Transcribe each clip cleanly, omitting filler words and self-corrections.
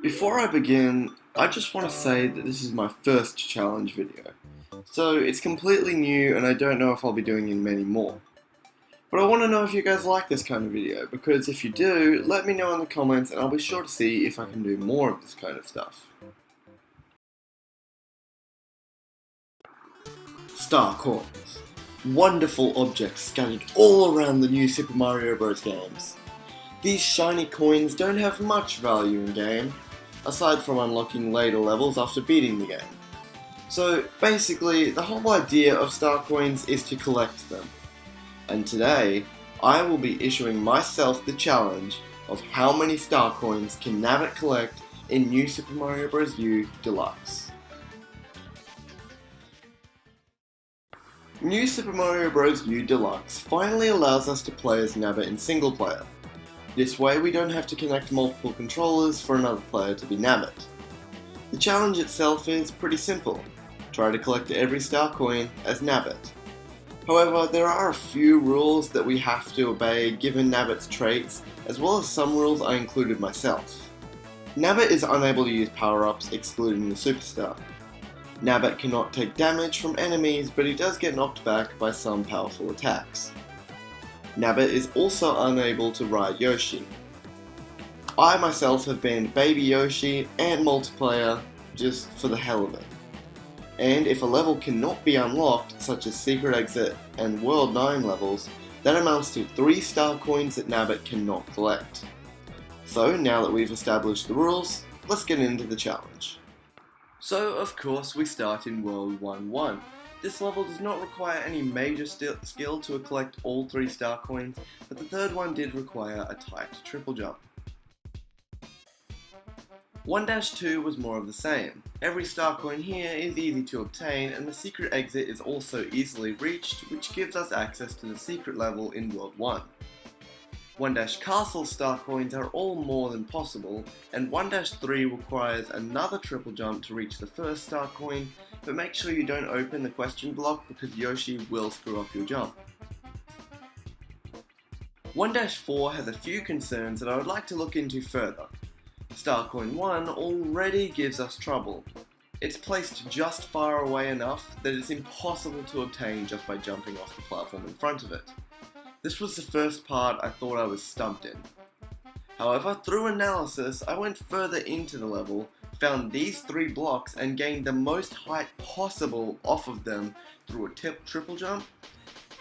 Before I begin, I just want to say that this is my first challenge video, so it's completely new and I don't know if I'll be doing many more. But I want to know if you guys like this kind of video, because if you do, let me know in the comments and I'll be sure to see if I can do more of this kind of stuff. Star coins. Wonderful objects scattered all around the new Super Mario Bros. Games. These shiny coins don't have much value in game, aside from unlocking later levels after beating the game. So basically, the whole idea of star coins is to collect them. And today, I will be issuing myself the challenge of how many star coins can Nabbit collect in New Super Mario Bros. U Deluxe. New Super Mario Bros. U Deluxe finally allows us to play as Nabbit in single player. This way we don't have to connect multiple controllers for another player to be Nabbit. The challenge itself is pretty simple. Try to collect every star coin as Nabbit. However, there are a few rules that we have to obey given Nabbit's traits, as well as some rules I included myself. Nabbit is unable to use power-ups excluding the superstar. Nabbit cannot take damage from enemies, but he does get knocked back by some powerful attacks. Nabbit is also unable to ride Yoshi. I myself have banned Baby Yoshi and multiplayer just for the hell of it. And if a level cannot be unlocked, such as Secret Exit and World 9 levels, that amounts to 3 star coins that Nabbit cannot collect. So now that we've established the rules, let's get into the challenge. So of course we start in World 1-1. This level does not require any major skill to collect all 3 star coins, but the third one did require a tight triple jump. 1-2 was more of the same. Every star coin here is easy to obtain, and the secret exit is also easily reached, which gives us access to the secret level in World 1. 1-Castle star coins are all more than possible, and 1-3 requires another triple jump to reach the first star coin, but make sure you don't open the question block because Yoshi will screw up your jump. 1-4 has a few concerns that I would like to look into further. Star Coin 1 already gives us trouble. It's placed just far away enough that it's impossible to obtain just by jumping off the platform in front of it. This was the first part I thought I was stumped in. However, through analysis, I went further into the level, found these 3 blocks and gained the most height possible off of them through a triple jump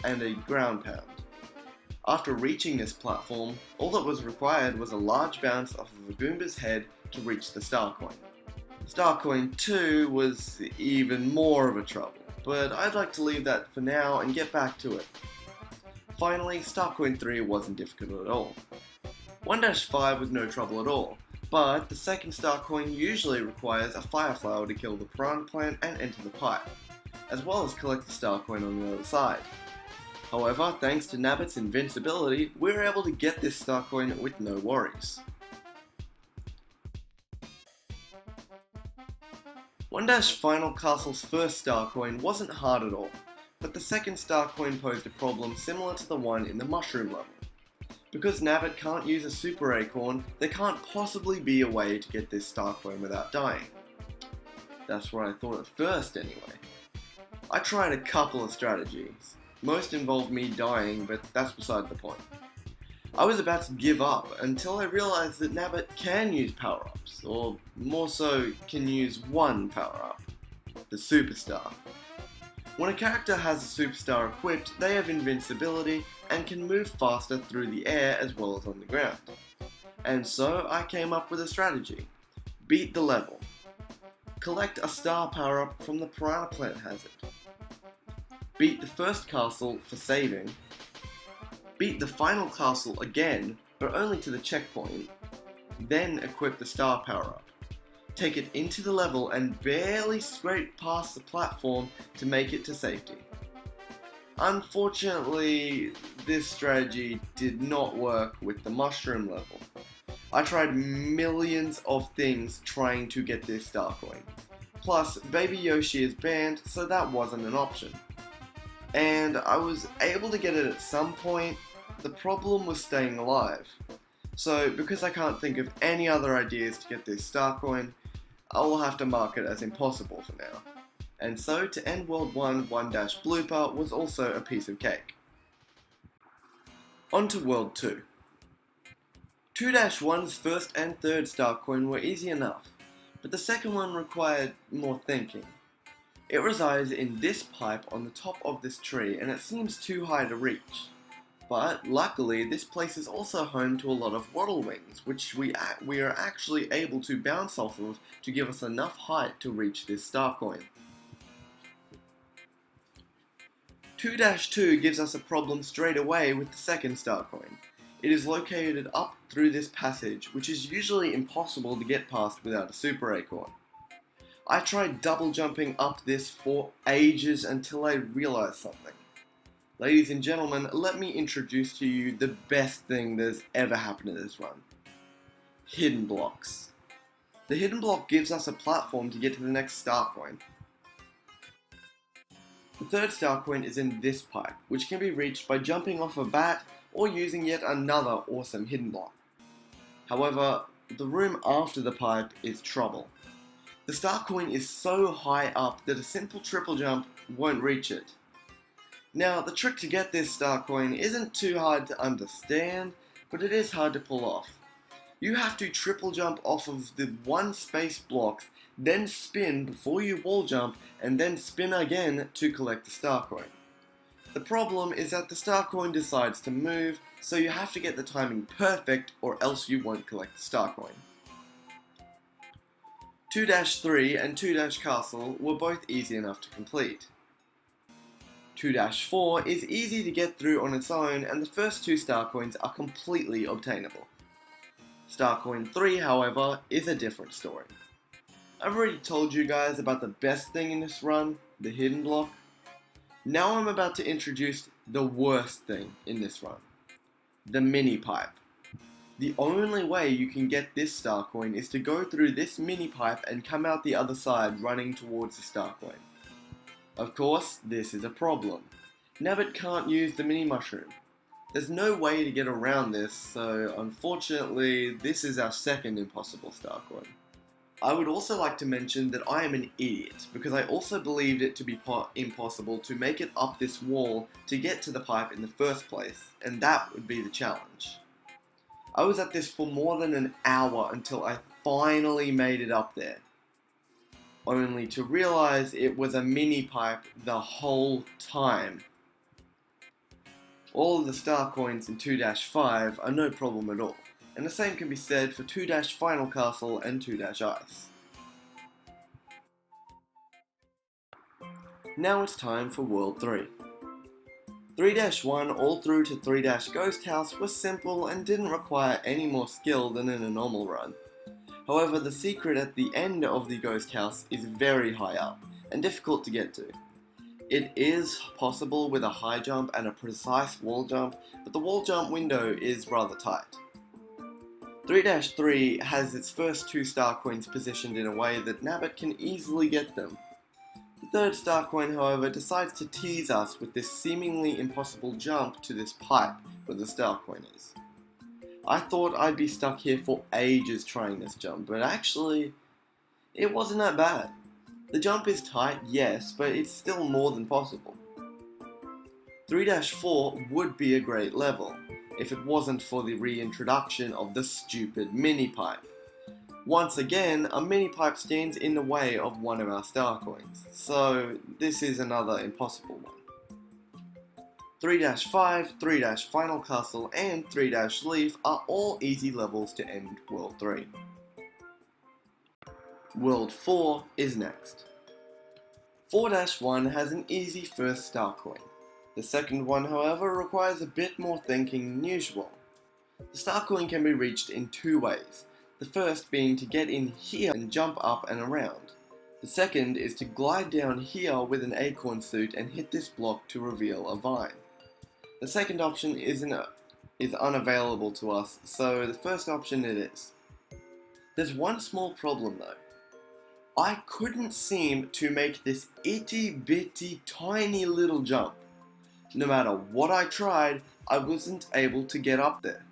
and a ground pound. After reaching this platform, all that was required was a large bounce off of the Goomba's head to reach the star coin. Star coin 2 was even more of a trouble, but I'd like to leave that for now and get back to it. Finally, Star Coin 3 wasn't difficult at all. 1-5 was no trouble at all, but the second star coin usually requires a fire flower to kill the piranha plant and enter the pipe, as well as collect the star coin on the other side. However, thanks to Nabbit's invincibility, we were able to get this star coin with no worries. 1-Final Castle's first star coin wasn't hard at all, but the second star coin posed a problem similar to the one in the mushroom level. Because Nabbit can't use a super acorn, there can't possibly be a way to get this star coin without dying. That's what I thought at first anyway. I tried a couple of strategies. Most involved me dying, but that's beside the point. I was about to give up until I realized that Nabbit can use power-ups, or more so, can use one power-up, the superstar. When a character has a superstar equipped, they have invincibility and can move faster through the air as well as on the ground. And so I came up with a strategy. Beat the level. Collect a star power-up from the piranha plant hazard. Beat the first castle for saving. Beat the final castle again, but only to the checkpoint. Then equip the star power-up. Take it into the level and barely scrape past the platform to make it to safety. Unfortunately, this strategy did not work with the mushroom level. I tried millions of things trying to get this star coin. Plus, Baby Yoshi is banned, so that wasn't an option. And I was able to get it at some point. The problem was staying alive. So because I can't think of any other ideas to get this star coin, I will have to mark it as impossible for now. And so to end World 1, 1-blooper was also a piece of cake. On to World 2. 2-1's first and third star coin were easy enough, but the second one required more thinking. It resides in this pipe on the top of this tree, and it seems too high to reach. But luckily, this place is also home to a lot of wattle wings, which we are actually able to bounce off of to give us enough height to reach this star coin. 2-2 gives us a problem straight away with the second star coin. It is located up through this passage, which is usually impossible to get past without a super acorn. I tried double jumping up this for ages until I realized something. Ladies and gentlemen, let me introduce to you the best thing that's ever happened to this run. Hidden blocks. The hidden block gives us a platform to get to the next star coin. The third star coin is in this pipe, which can be reached by jumping off a bat or using yet another awesome hidden block. However, the room after the pipe is trouble. The star coin is so high up that a simple triple jump won't reach it. Now, the trick to get this star coin isn't too hard to understand, but it is hard to pull off. You have to triple jump off of the one space blocks, then spin before you wall jump, and then spin again to collect the star coin. The problem is that the star coin decides to move, so you have to get the timing perfect or else you won't collect the star coin. 2-3 and 2-castle were both easy enough to complete. 2-4 is easy to get through on its own, and the first two star coins are completely obtainable. Star coin 3, however, is a different story. I've already told you guys about the best thing in this run, the hidden block. Now I'm about to introduce the worst thing in this run, the mini pipe. The only way you can get this star coin is to go through this mini pipe and come out the other side running towards the star coin. Of course, this is a problem. Nabbit can't use the mini mushroom. There's no way to get around this, so unfortunately, this is our second impossible star coin. I would also like to mention that I am an idiot, because I also believed it to be impossible to make it up this wall to get to the pipe in the first place, and that would be the challenge. I was at this for more than an hour until I finally made it up there, only to realize it was a mini pipe the whole time. All of the star coins in 2-5 are no problem at all, and the same can be said for 2-final castle and 2-ice. Now it's time for World 3. 3-1 all through to 3-ghost house was simple and didn't require any more skill than in a normal run. However, the secret at the end of the ghost house is very high up and difficult to get to. It is possible with a high jump and a precise wall jump, but the wall jump window is rather tight. 3-3 has its first two star coins positioned in a way that Nabbit can easily get them. The third star coin, however, decides to tease us with this seemingly impossible jump to this pipe where the star coin is. I thought I'd be stuck here for ages trying this jump, but actually, it wasn't that bad. The jump is tight, yes, but it's still more than possible. 3-4 would be a great level, if it wasn't for the reintroduction of the stupid mini pipe. Once again, a mini pipe stands in the way of one of our star coins, so this is another impossible one. 3-5, 3-final castle, and 3-leaf are all easy levels to end World 3. World 4 is next. 4-1 has an easy first star coin. The second one, however, requires a bit more thinking than usual. The star coin can be reached in two ways, the first being to get in here and jump up and around. The second is to glide down here with an acorn suit and hit this block to reveal a vine. The second option is unavailable to us, so the first option it is. There's one small problem though. I couldn't seem to make this itty bitty tiny little jump. No matter what I tried, I wasn't able to get up there.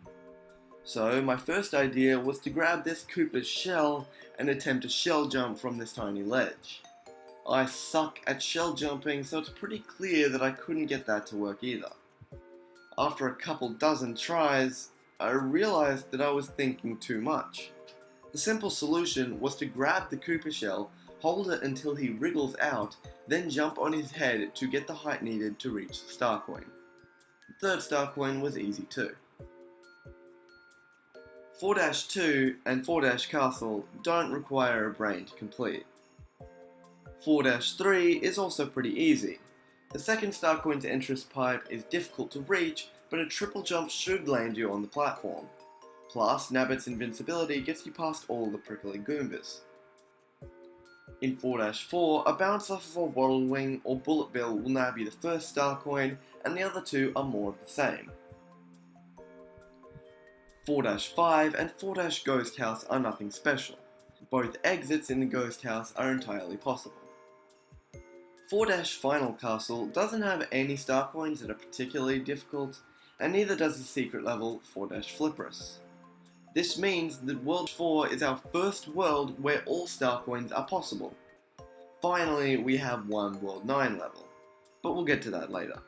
So my first idea was to grab this Koopa's shell and attempt a shell jump from this tiny ledge. I suck at shell jumping, so it's pretty clear that I couldn't get that to work either. After a couple dozen tries, I realized that I was thinking too much. The simple solution was to grab the Koopa shell, hold it until he wriggles out, then jump on his head to get the height needed to reach the star coin. The third star coin was easy too. 4-2 and 4-castle don't require a brain to complete. 4-3 is also pretty easy. The second star coin's entrance pipe is difficult to reach, but a triple jump should land you on the platform. Plus, Nabbit's invincibility gets you past all the prickly Goombas. In 4-4, a bounce off of a Waddle Wing or Bullet Bill will nab you the first star coin, and the other two are more of the same. 4-5 and 4-Ghost House are nothing special. Both exits in the Ghost House are entirely possible. 4-Final Castle doesn't have any star coins that are particularly difficult, and neither does the secret level 4-Flipperus. This means that World 4 is our first world where all star coins are possible. Finally, we have one World 9 level, but we'll get to that later.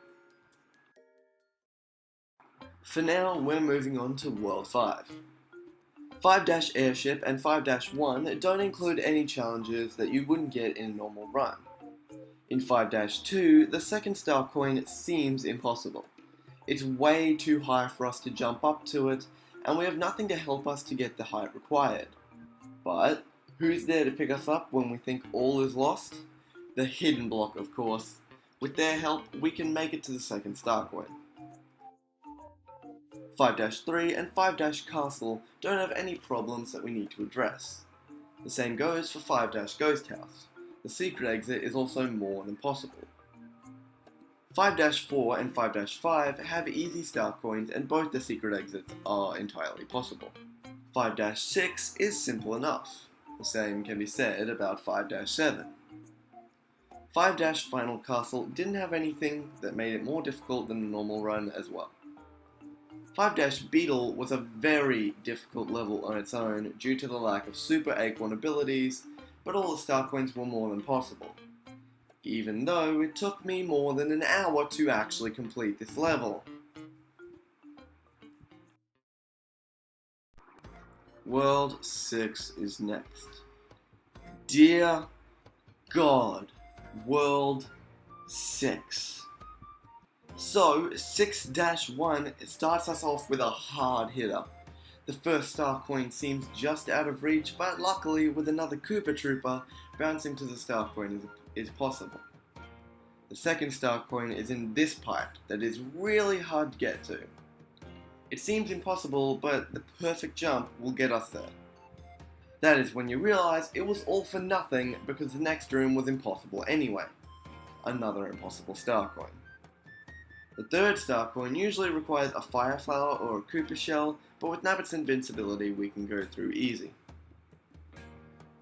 For now, we're moving on to World 5. 5-Airship and 5-1 don't include any challenges that you wouldn't get in a normal run. In 5-2, the second star coin seems impossible. It's way too high for us to jump up to it, and we have nothing to help us to get the height required. But who's there to pick us up when we think all is lost? The hidden block, of course. With their help, we can make it to the second star coin. 5-3 and 5-Castle don't have any problems that we need to address. The same goes for 5-Ghost House. The secret exit is also more than possible. 5-4 and 5-5 have easy star coins, and both the secret exits are entirely possible. 5-6 is simple enough. The same can be said about 5-7. 5-Final Castle didn't have anything that made it more difficult than the normal run as well. 5-Beetle was a very difficult level on its own due to the lack of Super Acorn abilities, but all the star coins were more than possible. Even though it took me more than an hour to actually complete this level. World 6 is next. Dear God, World 6. So, 6-1 starts us off with a hard hitter. The first star coin seems just out of reach, but luckily with another Koopa Trooper, bouncing to the star coin is possible. The second star coin is in this pipe that is really hard to get to. It seems impossible, but the perfect jump will get us there. That is when you realize it was all for nothing because the next room was impossible anyway. Another impossible star coin. The third star coin usually requires a fire flower or a Koopa shell, but with Nabbit's invincibility we can go through easy.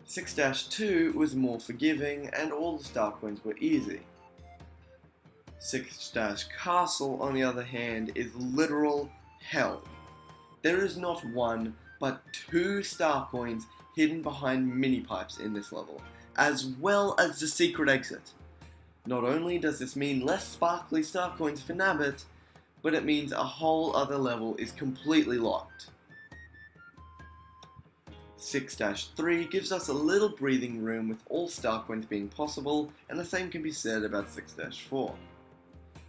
6-2 was more forgiving and all the star coins were easy. 6-Castle, on the other hand, is literal hell. There is not one, but 2 star coins hidden behind mini pipes in this level, as well as the secret exit. Not only does this mean less sparkly star coins for Nabbit, but it means a whole other level is completely locked. 6-3 gives us a little breathing room with all star coins being possible, and the same can be said about 6-4.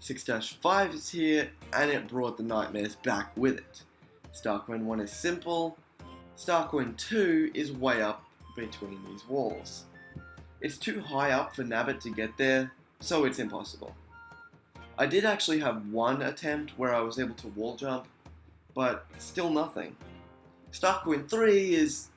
6-5 is here, and it brought the nightmares back with it. Star coin 1 is simple, star coin 2 is way up between these walls. It's too high up for Nabbit to get there, so it's impossible. I did actually have one attempt where I was able to wall jump, but still nothing. Star coin 3 is...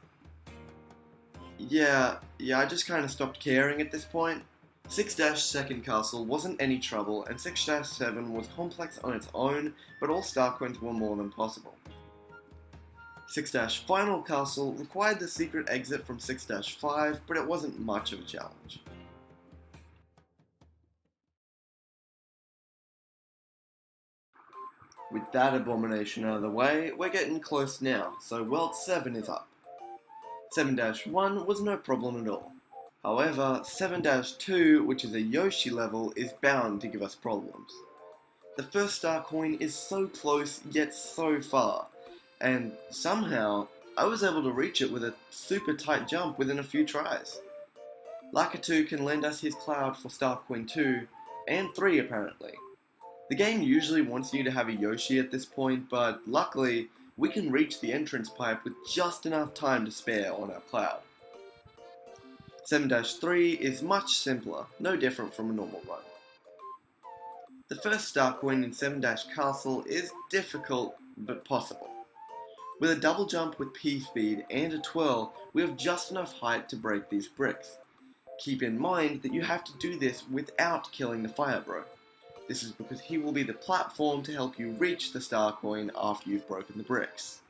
Yeah, I just kind of stopped caring at this point. 6-Second Castle wasn't any trouble, and 6-7 was complex on its own, but all star coins were more than possible. 6-Final Castle required the secret exit from 6-5, but it wasn't much of a challenge. With that abomination out of the way, we're getting close now, so World 7 is up. 7-1 was no problem at all. However, 7-2, which is a Yoshi level, is bound to give us problems. The first star coin is so close yet so far, and somehow I was able to reach it with a super tight jump within a few tries. Lakitu can lend us his cloud for star coin 2 and 3 apparently. The game usually wants you to have a Yoshi at this point, but luckily we can reach the entrance pipe with just enough time to spare on our cloud. 7-3 is much simpler, no different from a normal run. The first star coin in 7-Castle is difficult, but possible. With a double jump with P speed and a twirl, we have just enough height to break these bricks. Keep in mind that you have to do this without killing the Fire Bro. This is because he will be the platform to help you reach the star coin after you've broken the bricks.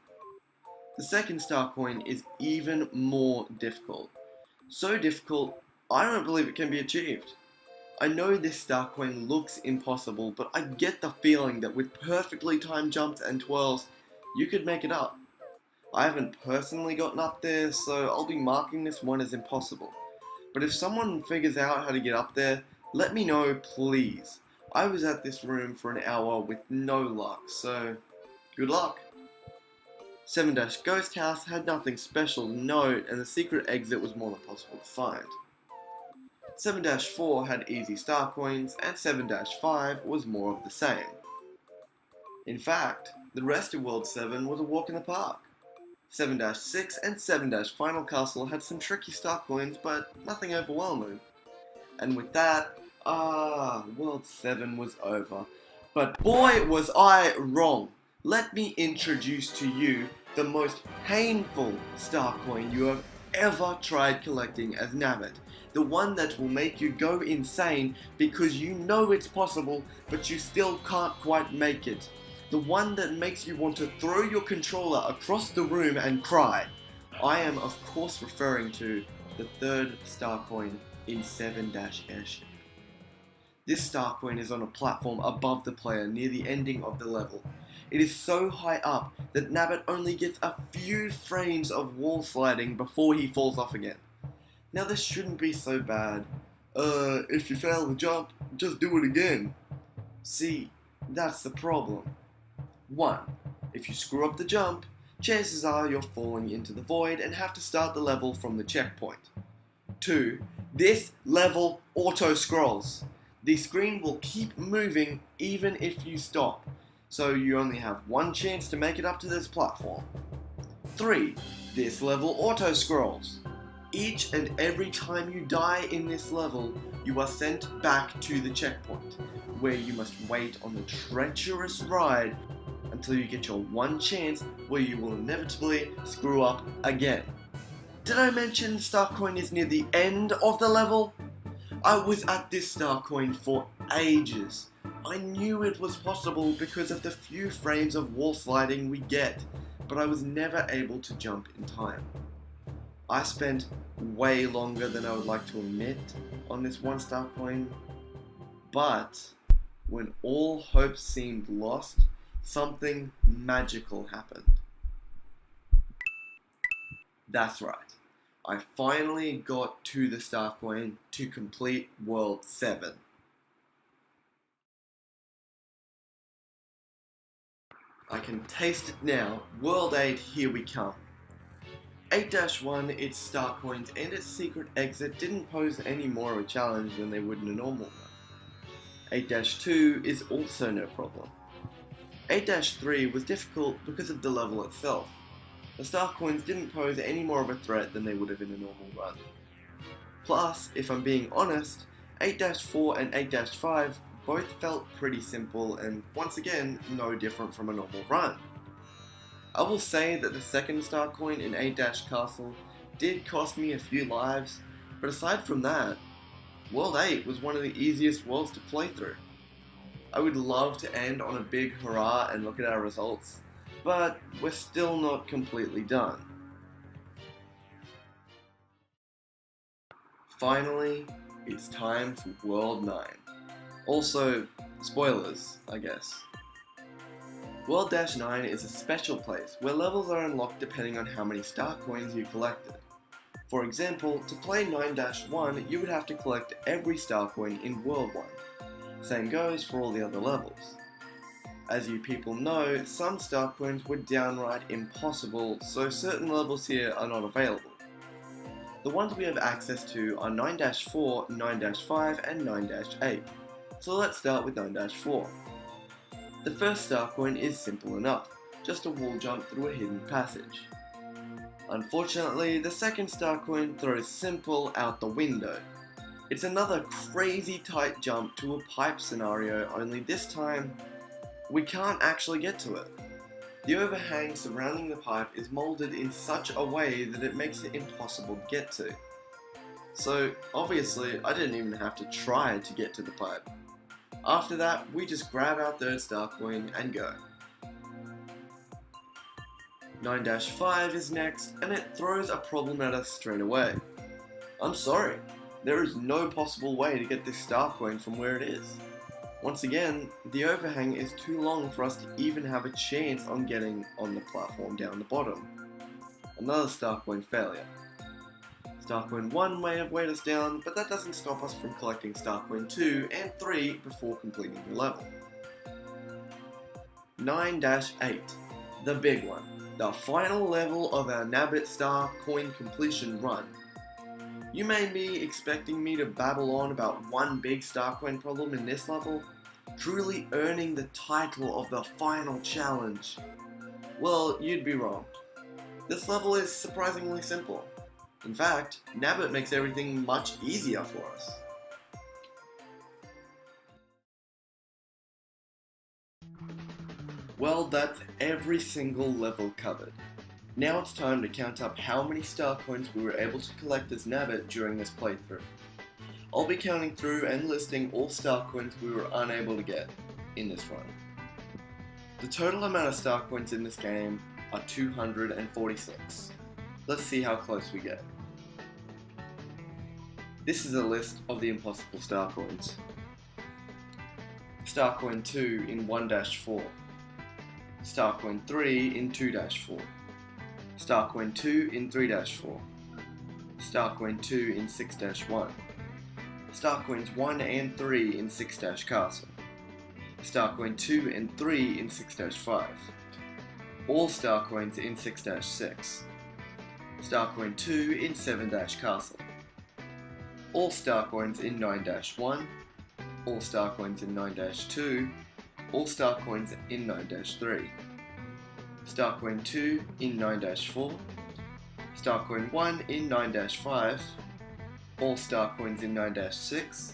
The second star coin is even more difficult. So difficult, I don't believe it can be achieved. I know this star coin looks impossible, but I get the feeling that with perfectly timed jumps and twirls, you could make it up. I haven't personally gotten up there, so I'll be marking this one as impossible. But if someone figures out how to get up there, let me know, please. I was at this room for an hour with no luck, so good luck. 7-Ghost House had nothing special to note, and the secret exit was more than possible to find. 7-4 had easy star coins, and 7-5 was more of the same. In fact, the rest of World 7 was a walk in the park. 7-6 and 7-Final Castle had some tricky star coins, but nothing overwhelming. And with that, World 7 was over. But boy was I wrong! Let me introduce to you the most painful star coin you have ever tried collecting as Nabbit. The one that will make you go insane because you know it's possible, but you still can't quite make it. The one that makes you want to throw your controller across the room and cry. I am of course referring to the third star coin in 7-Airship. This star coin is on a platform above the player near the ending of the level. It is so high up that Nabbit only gets a few frames of wall sliding before he falls off again. Now this shouldn't be so bad. If you fail the jump, just do it again. See, that's the problem. 1. If you screw up the jump, chances are you're falling into the void and have to start the level from the checkpoint. 2. This level auto-scrolls. The screen will keep moving even if you stop, so you only have one chance to make it up to this platform. 3. This level auto-scrolls. Each and every time you die in this level, you are sent back to the checkpoint, where you must wait on the treacherous ride until you get your one chance where you will inevitably screw up again. Did I mention star coin is near the end of the level? I was at this star coin for ages. I knew it was possible because of the few frames of wall sliding we get, but I was never able to jump in time. I spent way longer than I would like to admit on this one star coin, but when all hope seemed lost, something magical happened. That's right. I finally got to the star coin to complete World 7. I can taste it now. World 8, here we come. 8-1, its star coins and its secret exit didn't pose any more of a challenge than they would in a normal run. 8-2 is also no problem. 8-3 was difficult because of the level itself. The star coins didn't pose any more of a threat than they would have in a normal run. Plus, if I'm being honest, 8-4 and 8-5 both felt pretty simple and, once again, no different from a normal run. I will say that the second star coin in 8-Castle did cost me a few lives, but aside from that, World 8 was one of the easiest worlds to play through. I would love to end on a big hurrah and look at our results, but we're still not completely done. Finally, it's time for World 9. Also, spoilers, I guess. World -9 is a special place where levels are unlocked depending on how many star coins you collected. For example, to play 9-1, you would have to collect every star coin in World 1. Same goes for all the other levels. As you people know, some star coins were downright impossible, so certain levels here are not available. The ones we have access to are 9-4, 9-5, and 9-8. So let's start with 9-4. The first star coin is simple enough, just a wall jump through a hidden passage. Unfortunately, the second star coin throws simple out the window. It's another crazy tight jump to a pipe scenario, only this time, we can't actually get to it. The overhang surrounding the pipe is molded in such a way that it makes it impossible to get to. So, obviously, I didn't even have to try to get to the pipe. After that, we just grab our third star coin and go. 9-5 is next, and it throws a problem at us straight away. I'm sorry, there is no possible way to get this star coin from where it is. Once again, the overhang is too long for us to even have a chance on getting on the platform down the bottom. Another star coin failure. Star coin 1 may have weighed us down, but that doesn't stop us from collecting star coin 2 and 3 before completing the level. 9-8, the big one, the final level of our Nabbit star coin completion run. You may be expecting me to babble on about one big star coin problem in this level, truly earning the title of the final challenge. Well, you'd be wrong. This level is surprisingly simple. In fact, Nabbit makes everything much easier for us. Well, that's every single level covered. Now it's time to count up how many star coins we were able to collect as Nabbit during this playthrough. I'll be counting through and listing all star coins we were unable to get in this run. The total amount of star coins in this game are 246. Let's see how close we get. This is a list of the impossible star coins. Star coin 2 in 1-4. Star coin 3 in 2-4. Star coin 2 in 3-4. Star coin 2 in 6-1. Star coins 1 and 3 in 6-castle. Star coin 2 and 3 in 6-5. All star coins in 6-6. Star coin 2 in 7-castle. All star coins in 9-1. All star coins in 9-2. All star coins in 9-3. Star coin 2 in 9-4. Star coin 1 in 9-5. All star coins in 9-6.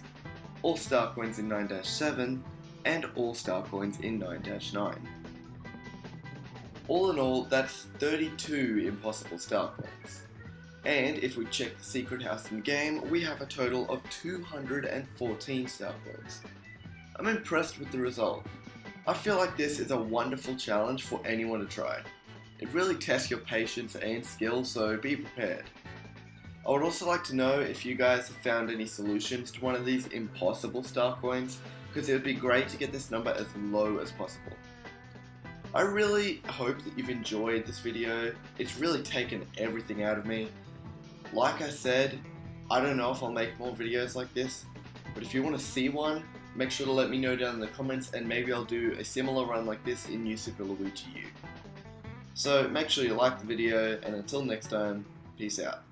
All star coins in 9-7. And all star coins in 9-9. All in all, that's 32 impossible star coins. And if we check the secret house in the game, we have a total of 214 star coins. I'm impressed with the result. I feel like this is a wonderful challenge for anyone to try. It really tests your patience and skill, so be prepared. I would also like to know if you guys have found any solutions to one of these impossible star coins, because it would be great to get this number as low as possible. I really hope that you've enjoyed this video. It's really taken everything out of me. Like I said, I don't know if I'll make more videos like this, but if you want to see one, make sure to let me know down in the comments, and maybe I'll do a similar run like this in new Super Luigi U. So make sure you like the video, and until next time, peace out.